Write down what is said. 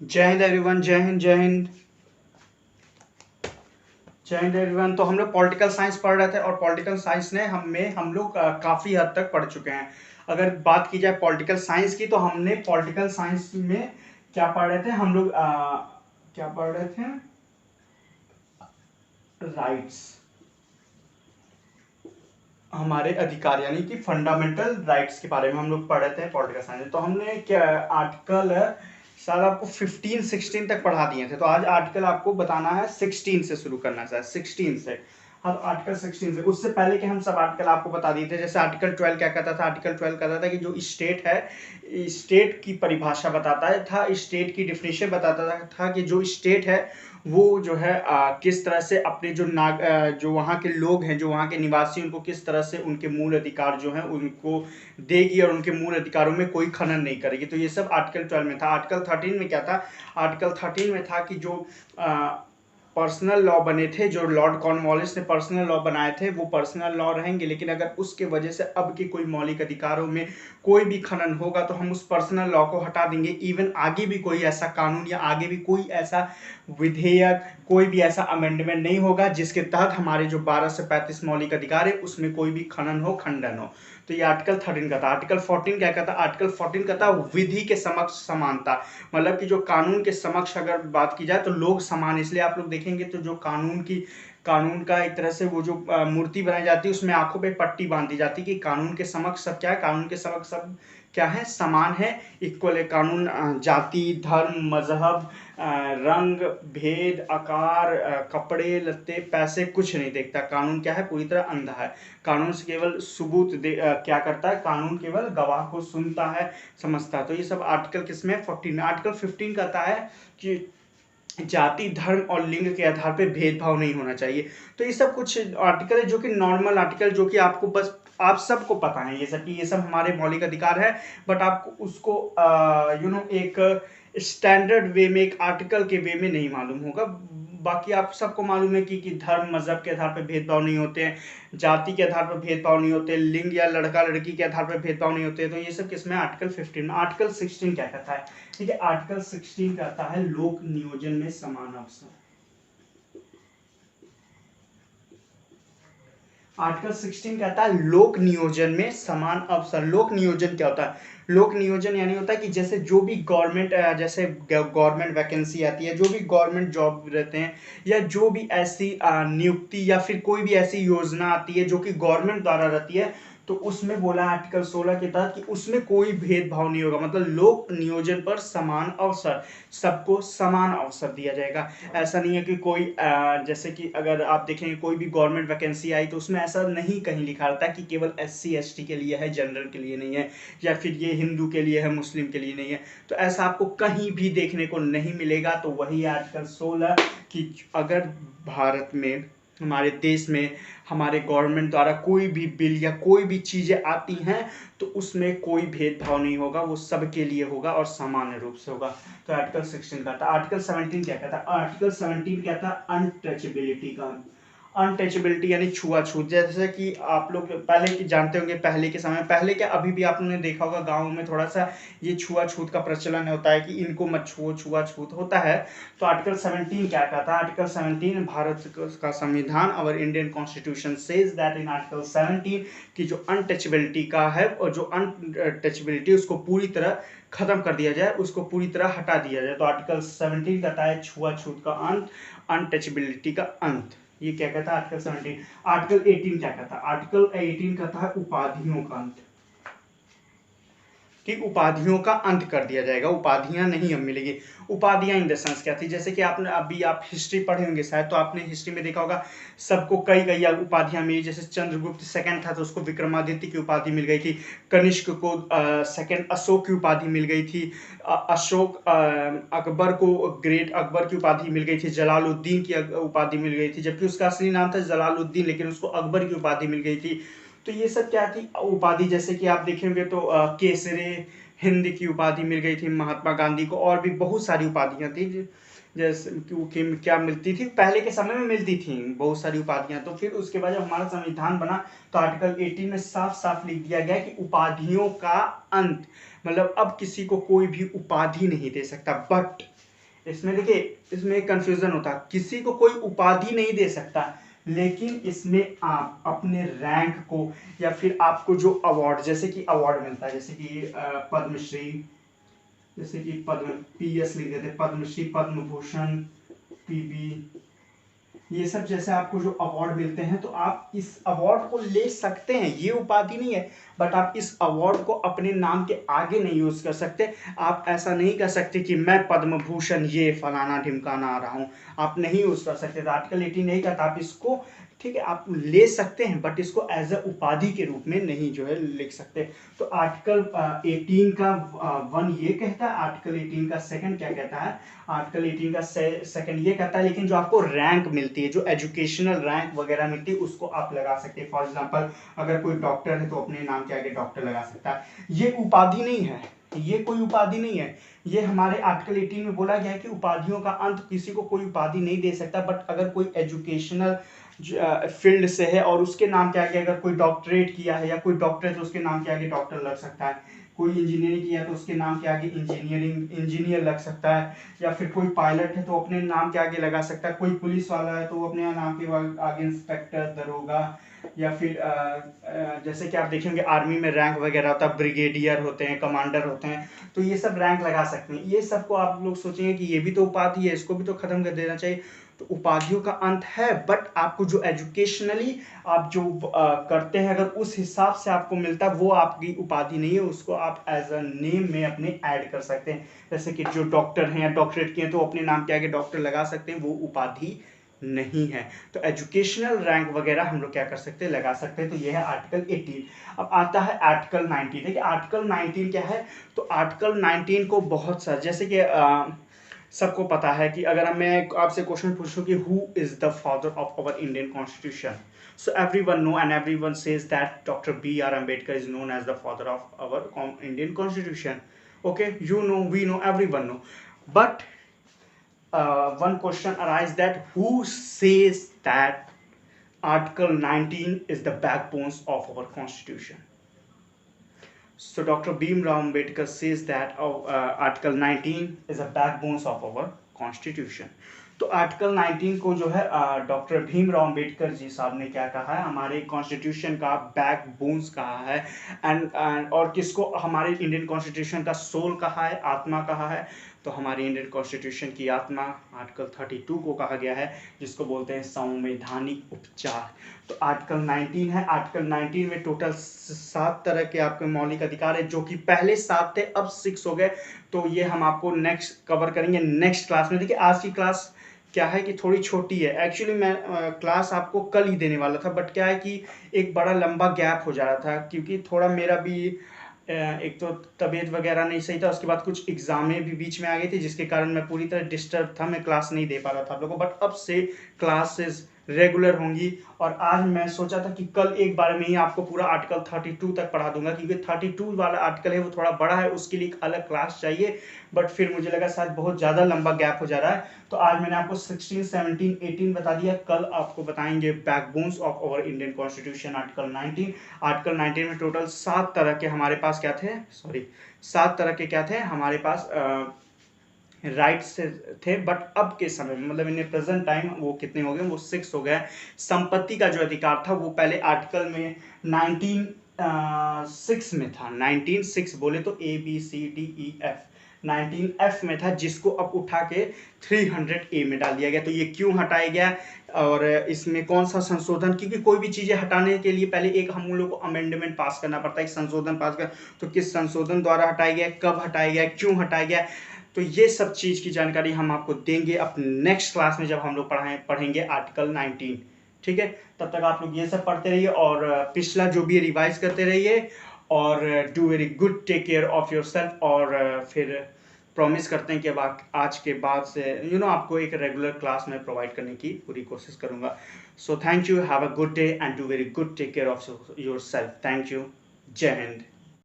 जय हिंद एवरीवन। जय हिंद जय हिंद जय हिंद एवरीवन। तो हम लोग पॉलिटिकल साइंस पढ़ रहे थे और पॉलिटिकल साइंस ने हम लोग काफ़ी हद तक पढ़ चुके हैं। अगर बात की जाए पॉलिटिकल साइंस की तो हमने पॉलिटिकल साइंस में क्या पढ़ रहे थे हम लोग क्या पढ़ रहे थे? राइट्स, हमारे अधिकार यानी कि फंडामेंटल राइट्स के बारे में हम लोग पढ़ रहे थे पॉलिटिकल साइंस। तो हमने क्या आर्टिकल शायद आपको 15-16 तक पढ़ा दिए थे, तो आज आर्टिकल आपको बताना है 16 से शुरू करना है, 16 से। हाँ, तो आर्टिकल 16 से उससे पहले के हम सब आर्टिकल आपको बता दिए थे। जैसे आर्टिकल 12 क्या कहता था? आर्टिकल 12 कहता था कि जो स्टेट है, स्टेट की परिभाषा बताता था, स्टेट की डिफिनेशन बताता था कि जो स्टेट है वो जो है किस तरह से अपने जो वहाँ के लोग हैं, जो वहाँ के निवासी, उनको किस तरह से उनके मूल अधिकार जो हैं उनको देगी और उनके मूल अधिकारों में कोई खनन नहीं करेगी। तो ये सब आर्टिकल 12 में था। आर्टिकल 13 में क्या था? आर्टिकल 13 में था कि जो पर्सनल लॉ बने थे, जो लॉर्ड कॉर्नवालिस ने पर्सनल लॉ बनाए थे, वो पर्सनल लॉ रहेंगे, लेकिन अगर उसके वजह से अब के कोई मौलिक अधिकारों में कोई भी खनन होगा तो हम उस पर्सनल लॉ को हटा देंगे। इवन आगे भी कोई ऐसा कानून या आगे भी कोई ऐसा विधेयक, कोई भी ऐसा अमेंडमेंट नहीं होगा जिसके तहत हमारे जो 12 से 35 मौलिक अधिकार है उसमें कोई भी खनन हो, खंडन हो। तो ये आर्टिकल 13 का था। आर्टिकल 14 क्या कहता? आर्टिकल 14 कहता विधि के समक्ष समानता, मतलब कि जो कानून के समक्ष अगर बात की जाए तो लोग समान। इसलिए आप लोग देखेंगे तो जो कानून का एक तरह से वो जो मूर्ति बनाई जाती है उसमें आंखों पे पट्टी बांधी जाती है कि कानून के समक्ष सब क्या है? कानून के समक्ष सब क्या है? समान है, इक्वल है। कानून जाति, धर्म, मजहब, रंग, भेद, आकार, कपड़े लत्ते, पैसे कुछ नहीं देखता। कानून क्या है? पूरी तरह अंधा है। कानून से केवल क्या करता है? कानून केवल गवाह को सुनता है, समझता है। तो ये सब आर्टिकल किसमें? 14 में। आर्टिकल 15 कहता है कि जाति, धर्म और लिंग के आधार पर भेदभाव नहीं होना चाहिए। तो ये सब कुछ आर्टिकल है जो कि नॉर्मल आर्टिकल, जो कि आपको बस आप सबको पता है ये सब हमारे मौलिक अधिकार है। बट आपको उसको एक स्टैंडर्ड वे में, एक आर्टिकल के वे में नहीं मालूम होगा। बाकी आप सबको मालूम है कि धर्म मजहब के आधार पर भेदभाव नहीं होते हैं, जाति के आधार पर भेदभाव नहीं होते, लिंग या लड़का लड़की के आधार पर भेदभाव नहीं होते। तो ये सब किसमें? आर्टिकल 15 में। आर्टिकल 16 क्या कहता है? ठीक है, आर्टिकल 16 कहता है लोक नियोजन में समान अवसर। आर्टिकल 16 कहता है लोक नियोजन में समान अवसर। लोक नियोजन क्या होता है? लोक नियोजन यानी होता है कि जैसे जो भी गवर्नमेंट वैकेंसी आती है, जो भी गवर्नमेंट जॉब रहते हैं, या जो भी ऐसी नियुक्ति या फिर कोई भी ऐसी योजना आती है जो कि गवर्नमेंट द्वारा रहती है, तो उसमें बोला आर्टिकल 16 के तहत कि उसमें कोई भेदभाव नहीं होगा। मतलब लोक नियोजन पर समान अवसर, सबको समान अवसर दिया जाएगा। ऐसा नहीं है कि कोई जैसे कि अगर आप देखेंगे कोई भी गवर्नमेंट वैकेंसी आई तो उसमें ऐसा नहीं कहीं लिखा रहता कि केवल SC ST के लिए है, जनरल के लिए नहीं है, या फिर ये हिंदू के लिए है, मुस्लिम के लिए नहीं है। तो ऐसा आपको कहीं भी देखने को नहीं मिलेगा। तो वही आर्टिकल 16 कि अगर भारत में, हमारे देश में, हमारे गवर्नमेंट द्वारा कोई भी बिल या कोई भी चीज़ें आती हैं तो उसमें कोई भेदभाव नहीं होगा, वो सबके लिए होगा और सामान्य रूप से होगा। तो आर्टिकल 16 का था। आर्टिकल 17 क्या कहता है? आर्टिकल 17 क्या था? अनटचेबिलिटी का। अनटचेबिलिटी यानी छुआछूत। जैसे कि आप लोग पहले की जानते होंगे, पहले के समय, पहले क्या अभी भी आपने देखा होगा गाँव में थोड़ा सा ये छुआछूत का प्रचलन होता है कि इनको मत छुओ, छुआछूत होता है। तो आर्टिकल 17 क्या कहता है? आर्टिकल 17 भारत का संविधान, और Indian constitution says that in article 17 कि जो अनटचेबिलिटी का है और जो अनटचेबिलिटी उसको पूरी तरह खत्म कर दिया जाए, उसको पूरी तरह हटा दिया जाए। तो आर्टिकल 17 कहता है छुआछूत का अंत, अनटचेबिलिटी का अंत। ये क्या कहता है? आर्टिकल 17। आर्टिकल 18 क्या कहता है? आर्टिकल 18 कहता है उपाधियों का अंत। कि उपाधियों का अंत कर दिया जाएगा, उपाधियां नहीं अब मिलेगी। उपाधियां इन द सेंस क्या थी? जैसे कि आपने अभी आप हिस्ट्री पढ़े होंगे शायद, तो आपने हिस्ट्री में देखा होगा सबको कई कई उपाधियां मिली। जैसे चंद्रगुप्त सेकंड था तो उसको विक्रमादित्य की उपाधि मिल गई थी, कनिष्क को सेकंड अशोक की उपाधि मिल गई थी, अकबर को ग्रेट अकबर की उपाधि मिल गई थी, जलालुद्दीन की उपाधि मिल गई थी, जबकि उसका असली नाम था जलालुद्दीन, लेकिन उसको अकबर की उपाधि मिल गई थी। तो ये सब क्या थी? उपाधि। जैसे कि आप देखेंगे तो केसरे हिंद की उपाधि मिल गई थी महात्मा गांधी को, और भी बहुत सारी उपाधियां थी जैसे कि क्या मिलती थी, पहले के समय में मिलती थी बहुत सारी उपाधियां। तो फिर उसके बाद जब हमारा संविधान बना तो आर्टिकल 18 में साफ साफ लिख दिया गया कि उपाधियों का अंत, मतलब अब किसी को कोई भी उपाधि नहीं दे सकता। बट इसमें देखिए, इसमें एक कंफ्यूजन होता है, किसी को कोई उपाधि नहीं दे सकता, लेकिन इसमें आप अपने रैंक को या फिर आपको जो अवार्ड, जैसे कि अवार्ड मिलता है, जैसे कि पद्मश्री, जैसे कि पद्म PS लिख देते, पद्मश्री, पद्म भूषण, PB, ये सब जैसे आपको जो अवार्ड मिलते हैं, तो आप इस अवार्ड को ले सकते हैं, ये उपाधि नहीं है, बट आप इस अवार्ड को अपने नाम के आगे नहीं यूज कर सकते। आप ऐसा नहीं कर सकते कि मैं पद्म भूषण ये फलाना ढिमकाना आ रहा हूं, आप नहीं यूज कर सकते। तो आर्टिकल 18 नहीं कहता आप इसको, ठीक है, आप ले सकते हैं, बट इसको एज अ उपाधि के रूप में नहीं जो है लिख सकते। तो आर्टिकल 18 का 1 ये कहता है, आर्टिकल 18 का सेकंड क्या कहता है, आर्टिकल 18 का सेकंड ये कहता है, लेकिन जो आपको रैंक मिलती है, जो एजुकेशनल रैंक वगैरह मिलती है, उसको आप लगा सकते हैं। फॉर एग्जांपल अगर कोई डॉक्टर है तो अपने नाम के आगे डॉक्टर लगा सकता है। ये उपाधि नहीं है, ये कोई उपाधि नहीं है। ये हमारे आर्टिकल 18 में बोला गया है कि उपाधियों का अंत, किसी को कोई उपाधि नहीं दे सकता, बट अगर कोई एजुकेशनल फील्ड से है और उसके नाम के आगे अगर कोई डॉक्टरेट किया है, या कोई डॉक्टर है तो उसके नाम के आगे डॉक्टर लग सकता है, कोई इंजीनियरिंग किया तो उसके नाम के आगे इंजीनियर लग सकता है, या फिर कोई पायलट है तो अपने नाम के आगे लगा सकता है, कोई पुलिस वाला है तो वो अपने नाम के आगे इंस्पेक्टर, दरोगा, या फिर जैसे कि आप देखेंगे आर्मी में रैंक वगैरह होता है, ब्रिगेडियर होते हैं, कमांडर होते हैं, तो ये सब रैंक लगा सकते हैं। ये सबको आप लोग सोचेंगे कि ये भी तो उपाधि है, इसको भी तो खत्म कर देना चाहिए। तो उपाधियों का अंत है, बट आपको जो एजुकेशनली आप जो करते हैं, अगर उस हिसाब से आपको मिलता है, वो आपकी उपाधि नहीं है, उसको आप एज अ नेम में अपने ऐड कर सकते हैं। जैसे कि जो डॉक्टर हैं या डॉक्टरेट किए हैं तो अपने नाम के आगे डॉक्टर लगा सकते हैं, वो उपाधि नहीं है। तो एजुकेशनल रैंक वगैरह हम लोग क्या कर सकते हैं, लगा सकते हैं। तो ये है आर्टिकल 18। अब आता है आर्टिकल 19। देखिए आर्टिकल 19 क्या है, तो आर्टिकल 19 को बहुत सारे, जैसे कि सबको पता है कि अगर मैं आपसे क्वेश्चन पूछूं कि who is the father of our Indian constitution, so everyone know and everyone says that Dr. B.R. Ambedkar is known as the father of our Indian constitution. Okay, you know, we know, everyone know, but one question arises that who says that article 19 is the backbones of our constitution. So Dr. Bhimrao Ambedkar says that article 19 is a backbones of our constitution. तो article 19 को जो है doctor Bhimrao Ambedkar ji साहब ने क्या कहा है, हमारे कॉन्स्टिट्यूशन का बैकबोन्स कहा है, एंड और किसको हमारे इंडियन कॉन्स्टिट्यूशन का सोल कहा है, आत्मा कहा है। तो हमारे इंडियन कॉन्स्टिट्यूशन की आत्मा आर्टिकल 32 को कहा गया है, जिसको बोलते हैं संवैधानिक उपचार। तो आर्टिकल 19 है, आर्टिकल 19 में टोटल 7 तरह के आपके मौलिक अधिकार है, जो कि पहले 7 थे, अब 6 हो गए। तो ये हम आपको नेक्स्ट कवर करेंगे नेक्स्ट क्लास में। देखिए आज की क्लास क्या है कि थोड़ी छोटी है, एक्चुअली मैं क्लास आपको कल ही देने वाला था, बट क्या है कि एक बड़ा लंबा गैप हो जा रहा था, क्योंकि थोड़ा मेरा भी एक तो तबीयत वगैरह नहीं सही था, उसके बाद कुछ एग्जामें भी बीच में आ गई थी, जिसके कारण मैं पूरी तरह डिस्टर्ब था, मैं क्लास नहीं दे पा रहा था आप लोगों को। बट अब से क्लासेस रेगुलर होंगी, और आज मैं सोचा था कि कल एक बार में ही आपको पूरा आर्टिकल 32 तक पढ़ा दूंगा, क्योंकि 32 वाला आर्टिकल है वो थोड़ा बड़ा है, उसके लिए एक अलग क्लास चाहिए, बट फिर मुझे लगा शायद बहुत ज़्यादा लंबा गैप हो जा रहा है। तो आज मैंने आपको 16, 17, 18 बता दिया, कल आपको बताएंगे backbones of our Indian constitution article 19। Article 19 में टोटल 7 तरह के हमारे पास क्या थे, 7 तरह के क्या थे हमारे पास राइट्स थे, बट अब के समय में मतलब इन प्रेजेंट टाइम वो कितने हो गए, वो 6 हो गए। संपत्ति का जो अधिकार था वो पहले आर्टिकल में 19(6) में था, 19(6) बोले तो ABCDEF 19F में था, जिसको अब उठा के 300A में डाल दिया गया। तो ये क्यों हटाया गया और इसमें कौन सा संशोधन, क्योंकि कोई भी चीज़ें हटाने के लिए पहले एक हम लोग को अमेंडमेंट पास करना पड़ता है, एक संशोधन पास कर, तो किस संशोधन द्वारा हटाया गया, कब हटाया गया, क्यों हटाया गया, तो ये सब चीज़ की जानकारी हम आपको देंगे अपने नेक्स्ट क्लास में, जब हम लोग पढ़ेंगे आर्टिकल 19। ठीक है, तब तक आप लोग ये सब पढ़ते रहिए और पिछला जो भी रिवाइज करते रहिए, और do very good, take care of yourself. और फिर प्रॉमिस करते हैं कि अब आज के बाद से आपको एक रेगुलर क्लास में प्रोवाइड करने की पूरी कोशिश करूंगा। So thank you, have a good day and do very good, take care of yourself. Thank you, जय हिंद।